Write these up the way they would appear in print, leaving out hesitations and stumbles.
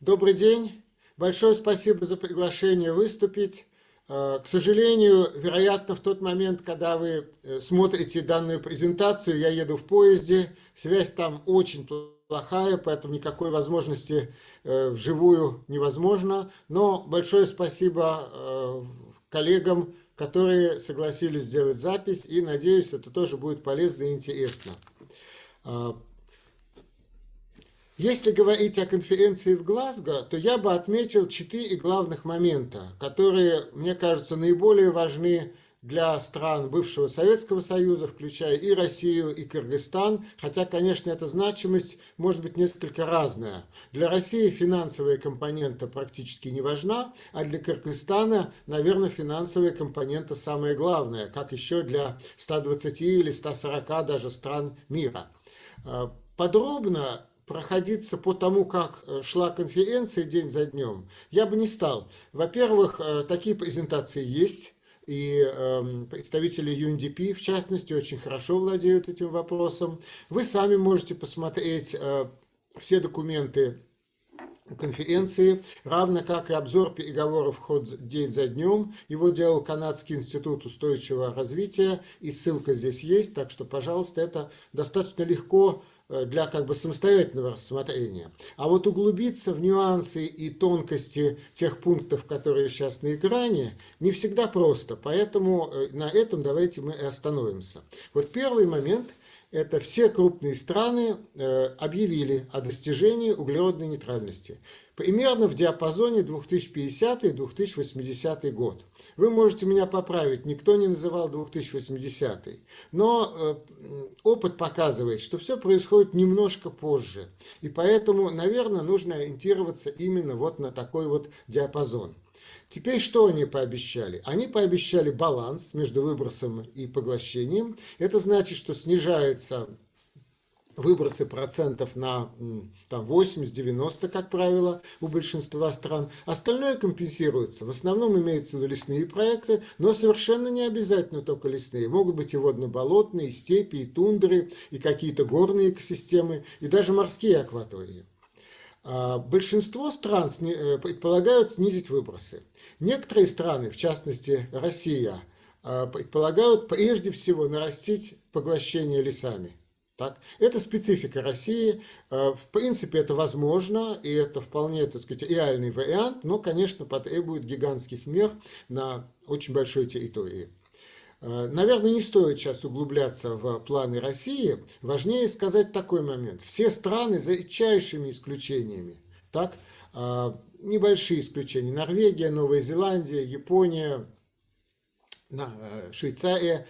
Добрый день. Большое спасибо за приглашение выступить. К сожалению, вероятно, в тот момент, когда вы смотрите данную презентацию, я еду в поезде, связь там очень плохая, поэтому никакой возможности вживую невозможно. Но большое спасибо коллегам, которые согласились сделать запись, и надеюсь, это тоже будет полезно и интересно. Если говорить о конференции в Глазго, то я бы отметил 4 главных момента, которые, мне кажется, наиболее важны для стран бывшего Советского Союза, включая и Россию, и Кыргызстан, хотя, конечно, эта значимость может быть несколько разная. Для России финансовая компонента практически не важна, а для Кыргызстана, наверное, финансовая компонента самая главная, как еще для 120 или 140 даже стран мира. Подробно проходиться по тому, как шла конференция день за днем, я бы не стал. Во-первых, такие презентации есть, и представители UNDP, в частности, очень хорошо владеют этим вопросом. Вы сами можете посмотреть все документы конференции, равно как и обзор переговоров ход день за днем. Его делал Канадский институт устойчивого развития, и ссылка здесь есть, так что, пожалуйста, это достаточно легко для самостоятельного рассмотрения. А вот углубиться в нюансы и тонкости тех пунктов, которые сейчас на экране, не всегда просто. Поэтому на этом давайте мы и остановимся. Вот первый момент – это все крупные страны объявили о достижении углеродной нейтральности. Примерно в диапазоне 2050-2080 год. Вы можете меня поправить, никто не называл 2080. Но опыт показывает, что все происходит немножко позже. И поэтому, наверное, нужно ориентироваться именно вот на такой вот диапазон. Теперь что они пообещали? Они пообещали баланс между выбросом и поглощением. Это значит, что снижается выбросы процентов на 80-90, как правило, у большинства стран. Остальное компенсируется. В основном имеются в виду лесные проекты, но совершенно не обязательно только лесные. Могут быть и водно-болотные, и степи, и тундры, и какие-то горные экосистемы, и даже морские акватории. Большинство стран предполагают снизить выбросы. Некоторые страны, в частности Россия, предполагают прежде всего нарастить поглощение лесами. Так? Это специфика России. В принципе, это возможно, и это вполне, так сказать, реальный вариант, но, конечно, потребует гигантских мер на очень большой территории. Наверное, не стоит сейчас углубляться в планы России. Важнее сказать такой момент. Все страны, за редчайшими исключениями, так, небольшие исключения, Норвегия, Новая Зеландия, Япония, Швейцария,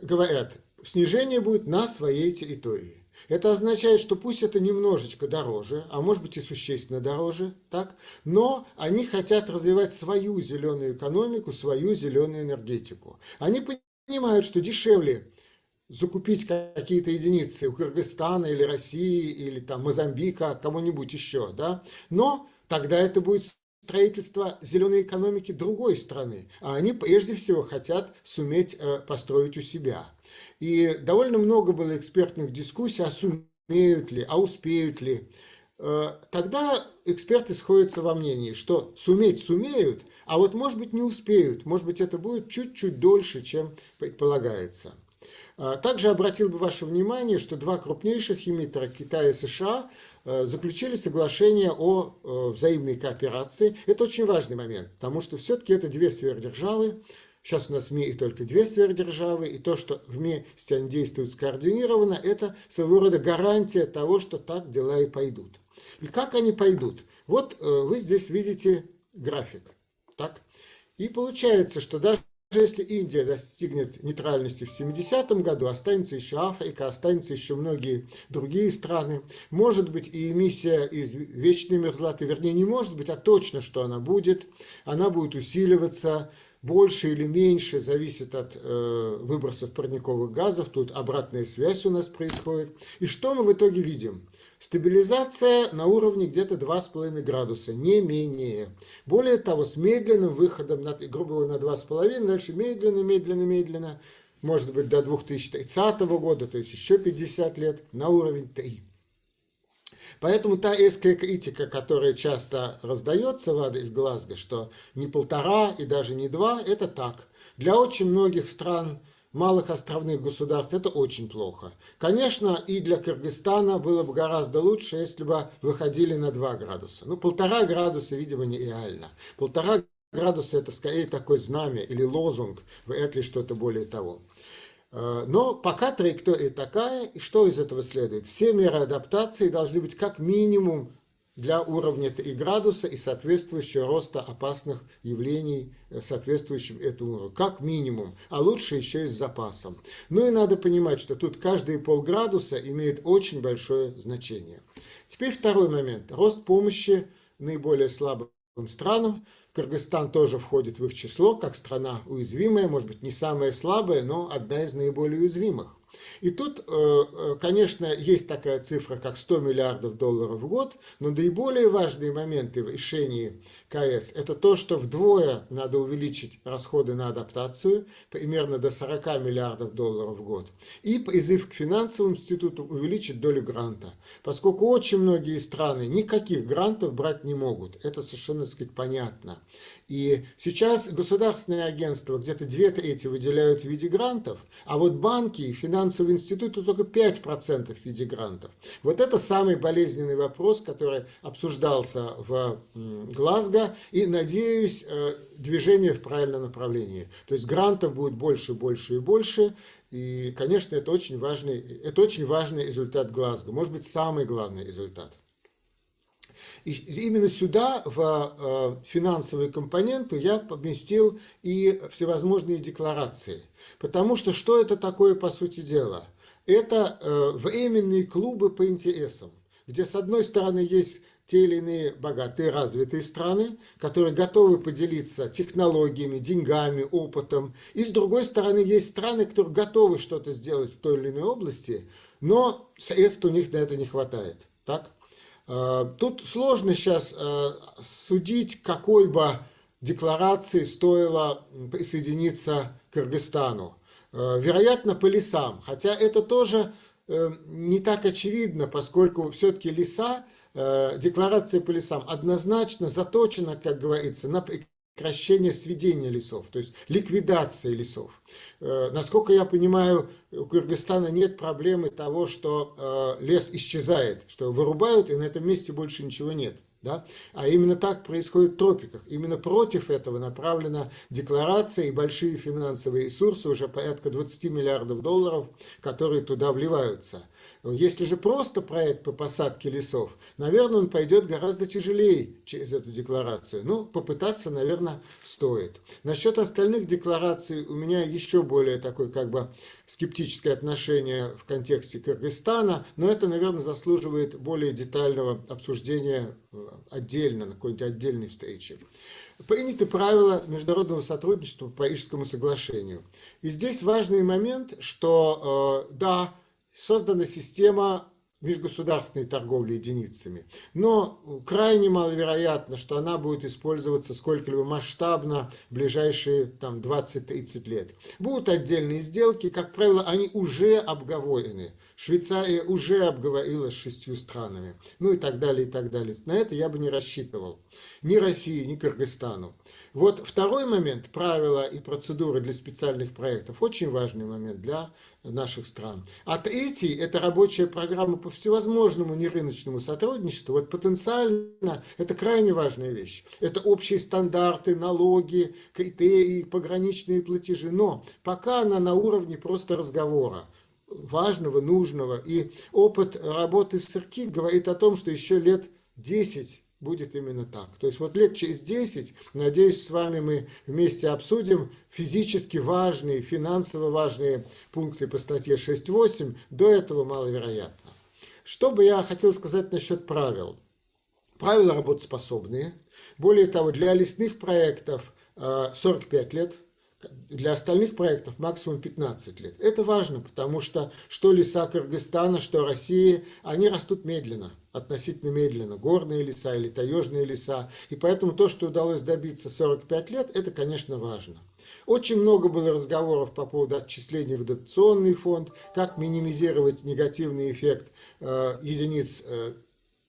говорят, снижение будет на своей территории. Это означает, что пусть это немножечко дороже, а может быть и существенно дороже, так, но они хотят развивать свою зеленую экономику, свою зеленую энергетику. Они понимают, что дешевле закупить какие-то единицы у Кыргызстана или России, или там Мозамбика, кого-нибудь еще, да, но тогда это будет строительство зеленой экономики другой страны, а они прежде всего хотят суметь построить у себя. И довольно много было экспертных дискуссий, а сумеют ли, а успеют ли. Тогда эксперты сходятся во мнении, что суметь сумеют, а вот может быть не успеют, может быть это будет чуть-чуть дольше, чем предполагается. Также обратил бы ваше внимание, что два крупнейших эмиттера, Китай и США, заключили соглашение о взаимной кооперации. Это очень важный момент, потому что все-таки это две сверхдержавы. Сейчас у нас в мире только две сверхдержавы, и то, что вместе они действуют скоординированно, это своего рода гарантия того, что так дела и пойдут. И как они пойдут? Вот вы здесь видите график. Так? И получается, что даже если Индия достигнет нейтральности в 70-м году, останется еще Африка, останутся еще многие другие страны. Может быть и эмиссия из вечной мерзлоты, вернее не может быть, а точно, что она будет усиливаться. Больше или меньше зависит от выбросов парниковых газов. Тут обратная связь у нас происходит. И что мы в итоге видим? Стабилизация на уровне где-то 2,5 градуса, не менее. Более того, с медленным выходом, грубо говоря, на 2,5, дальше медленно, может быть до 2030 года, то есть еще 50 лет, на уровень 3. Поэтому та эская критика, которая часто раздается в адрес Глазго, что не 1,5 и даже не 2, это так. Для очень многих стран, малых островных государств, это очень плохо. Конечно, и для Кыргызстана было бы гораздо лучше, если бы выходили на 2 градуса. Ну, 1,5 градуса, видимо, нереально. 1,5 градуса это скорее такое знамя или лозунг, вряд ли что-то более того. Но пока траектория такая, и что из этого следует? Все меры адаптации должны быть как минимум для уровня 3 градуса и соответствующего роста опасных явлений, соответствующим этому уровню. Как минимум, а лучше еще и с запасом. Ну и надо понимать, что тут каждые полградуса имеет очень большое значение. Теперь второй момент. Рост помощи наиболее слабым странам. Кыргызстан тоже входит в их число, как страна уязвимая, может быть, не самая слабая, но одна из наиболее уязвимых. И тут, конечно, есть такая цифра, как $100 миллиардов в год, но наиболее важные моменты в решении КС – это то, что вдвое надо увеличить расходы на адаптацию, примерно до $40 миллиардов в год, и призыв к финансовому институту увеличить долю гранта, поскольку очень многие страны никаких грантов брать не могут, это совершенно, так сказать, понятно. И сейчас государственные агентства где-то 2/3 выделяют в виде грантов, а вот банки и финансовые институты только 5% в виде грантов. Вот это самый болезненный вопрос, который обсуждался в Глазго, и, надеюсь, движение в правильном направлении. То есть грантов будет больше, больше и больше, и, конечно, это очень важный результат Глазго, может быть, самый главный результат. И именно сюда, в финансовую компоненту, я поместил и всевозможные декларации. Потому что это такое, по сути дела? Это временные клубы по интересам, где, с одной стороны, есть те или иные богатые, развитые страны, которые готовы поделиться технологиями, деньгами, опытом. И, с другой стороны, есть страны, которые готовы что-то сделать в той или иной области, но средств у них на это не хватает. Так? Тут сложно сейчас судить, какой бы декларации стоило присоединиться к Кыргызстану. Вероятно, по лесам, хотя это тоже не так очевидно, поскольку все-таки леса, декларация по лесам однозначно заточена, как говорится, на прекращение сведения лесов, то есть ликвидация лесов. Насколько я понимаю, у Кыргызстана нет проблемы того, что лес исчезает, что вырубают и на этом месте больше ничего нет. Да? А именно так происходит в тропиках. Именно против этого направлена декларация и большие финансовые ресурсы, уже порядка $20 миллиардов, которые туда вливаются. Если же просто проект по посадке лесов, наверное, он пойдет гораздо тяжелее через эту декларацию. Ну, попытаться, наверное, стоит. Насчет остальных деклараций у меня еще более такое, как бы, скептическое отношение в контексте Кыргызстана, но это, наверное, заслуживает более детального обсуждения отдельно, на какой-нибудь отдельной встрече. Приняты правила международного сотрудничества по Парижскому соглашению. И здесь важный момент, что, да, создана система межгосударственной торговли единицами, но крайне маловероятно, что она будет использоваться сколько-либо масштабно в ближайшие 20-30 лет. Будут отдельные сделки, как правило, они уже обговорены. Швейцария уже обговорила с 6 странами, ну и так далее, и так далее. На это я бы не рассчитывал ни России, ни Кыргызстану. Вот второй момент, правила и процедуры для специальных проектов, очень важный момент для наших стран. А третий – это рабочая программа по всевозможному нерыночному сотрудничеству. Вот потенциально это крайне важная вещь. Это общие стандарты, налоги, критерии, пограничные платежи. Но пока она на уровне просто разговора, важного, нужного. И опыт работы с РКИ говорит о том, что еще лет 10 будет именно так. То есть вот лет через 10, надеюсь, с вами мы вместе обсудим физически важные, финансово важные пункты по статье 6.8. До этого маловероятно. Что бы я хотел сказать насчет правил? Правила работоспособные. Более того, для лесных проектов 45 лет. Для остальных проектов максимум 15 лет. Это важно, потому что леса Кыргызстана, что России, они растут медленно, относительно медленно. Горные леса или таежные леса. И поэтому то, что удалось добиться 45 лет, это, конечно, важно. Очень много было разговоров по поводу отчислений в дотационный фонд, как минимизировать негативный эффект единиц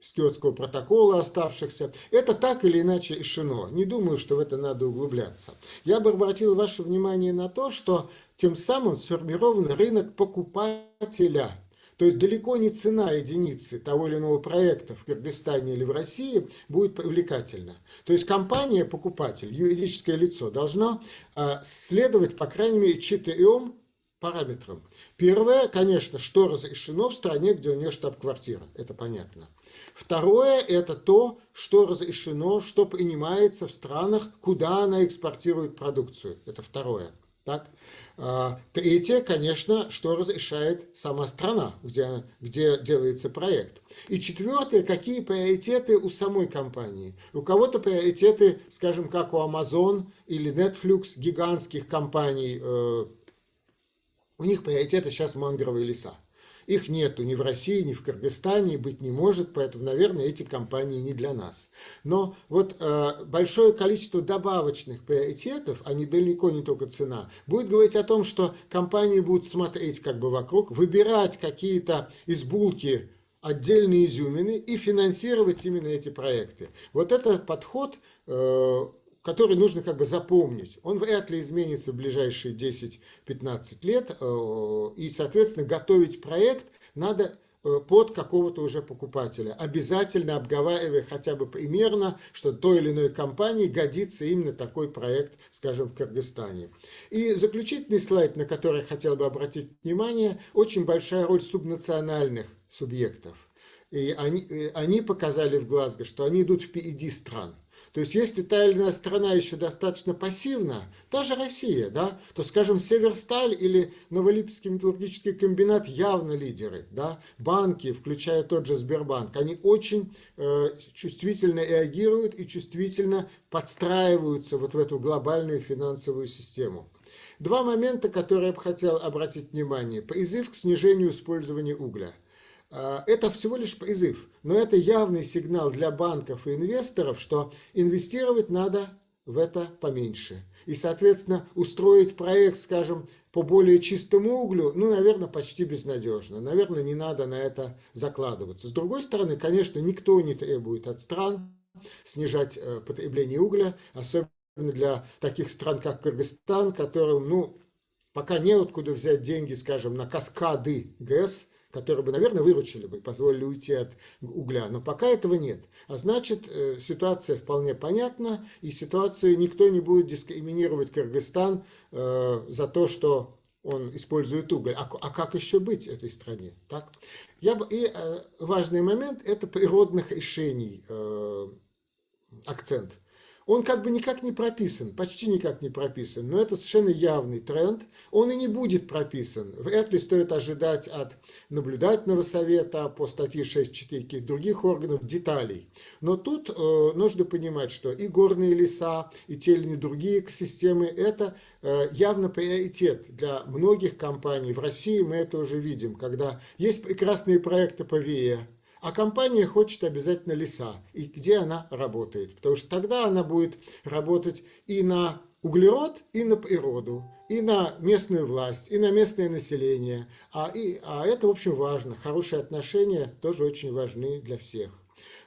с Киотского протокола оставшихся, это так или иначе решено. Не думаю, что в это надо углубляться. Я бы обратил ваше внимание на то, что тем самым сформирован рынок покупателя. То есть далеко не цена единицы того или иного проекта в Кыргызстане или в России будет привлекательна. То есть компания, покупатель, юридическое лицо, должна следовать, по крайней мере, 4 параметрам. Первое, конечно, что разрешено в стране, где у нее штаб-квартира. Это понятно. Второе, это то, что разрешено, что принимается в странах, куда она экспортирует продукцию. Это второе. Так? Третье, конечно, что разрешает сама страна, где делается проект. И четвертое, какие приоритеты у самой компании. У кого-то приоритеты, скажем, как у Amazon или Netflix, гигантских компаний, у них приоритеты сейчас мангровые леса. Их нету ни в России, ни в Кыргызстане, быть не может, поэтому, наверное, эти компании не для нас. Но вот большое количество добавочных приоритетов, а далеко не только цена, будет говорить о том, что компании будут смотреть как бы вокруг, выбирать какие-то из булки отдельные изюмины и финансировать именно эти проекты. Вот это подход, который нужно как бы запомнить. Он вряд ли изменится в ближайшие 10-15 лет, и, соответственно, готовить проект надо под какого-то уже покупателя, обязательно обговаривая хотя бы примерно, что той или иной компании годится именно такой проект, скажем, в Кыргызстане. И заключительный слайд, на который я хотел бы обратить внимание, очень большая роль субнациональных субъектов. И они показали в Глазго, что они идут впереди стран. То есть, если та или иная страна еще достаточно пассивна, та же Россия, да, то, скажем, Северсталь или Новолипецкий металлургический комбинат явно лидеры. Да, банки, включая тот же Сбербанк, они очень чувствительно реагируют и чувствительно подстраиваются вот в эту глобальную финансовую систему. Два момента, которые я бы хотел обратить внимание. Призыв к снижению использования угля. Это всего лишь призыв, но это явный сигнал для банков и инвесторов, что инвестировать надо в это поменьше. И, соответственно, устроить проект, скажем, по более чистому углю, ну, наверное, почти безнадежно. Наверное, не надо на это закладываться. С другой стороны, конечно, никто не требует от стран снижать потребление угля, особенно для таких стран, как Кыргызстан, которым, ну, пока неоткуда взять деньги, скажем, на каскады ГЭС, которые бы, наверное, выручили бы, позволили уйти от угля. Но пока этого нет. А значит, ситуация вполне понятна, и ситуацию никто не будет дискриминировать Кыргызстан за то, что он использует уголь. А как еще быть этой стране? Так? И важный момент – это природных решений акцент. Он как бы никак не прописан, почти никак не прописан, но это совершенно явный тренд. Он и не будет прописан. Вряд ли стоит ожидать от наблюдательного совета по статье 6.4 каких-то других органов деталей. Но тут нужно понимать, что и горные леса, и те или иные другие экосистемы – это явно приоритет для многих компаний. В России мы это уже видим, когда есть прекрасные проекты по ВИЭ, а компания хочет обязательно леса, и где она работает. Потому что тогда она будет работать и на углерод, и на природу, и на местную власть, и на местное население. А это, в общем, важно. Хорошие отношения тоже очень важны для всех.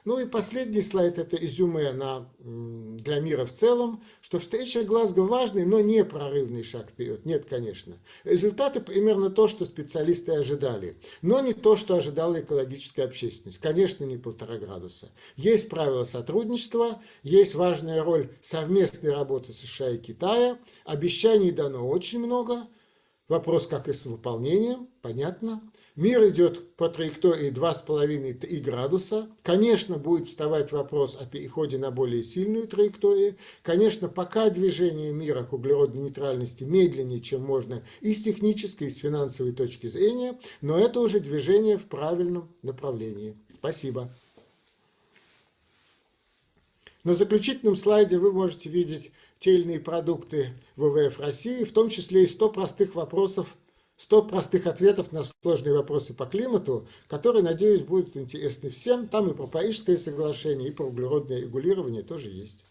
Ну и последний слайд – это резюме для мира в целом, что встреча Глазго важный, но не прорывный шаг вперед. Нет, конечно. Результаты примерно то, что специалисты ожидали, но не то, что ожидала экологическая общественность. Конечно, не 1,5 градуса. Есть правила сотрудничества, есть важная роль совместной работы США и Китая, обещаний дано очень много, вопрос, как и с выполнением, понятно. Мир идет по траектории 2,5-3 градуса. Конечно, будет вставать вопрос о переходе на более сильную траекторию. Конечно, пока движение мира к углеродной нейтральности медленнее, чем можно и с технической, и с финансовой точки зрения, но это уже движение в правильном направлении. Спасибо. На заключительном слайде вы можете видеть те или иные продукты ВВФ России, в том числе и 100 простых вопросов, 100 простых ответов на сложные вопросы по климату, которые, надеюсь, будут интересны всем. Там и про Парижское соглашение, и про углеродное регулирование тоже есть.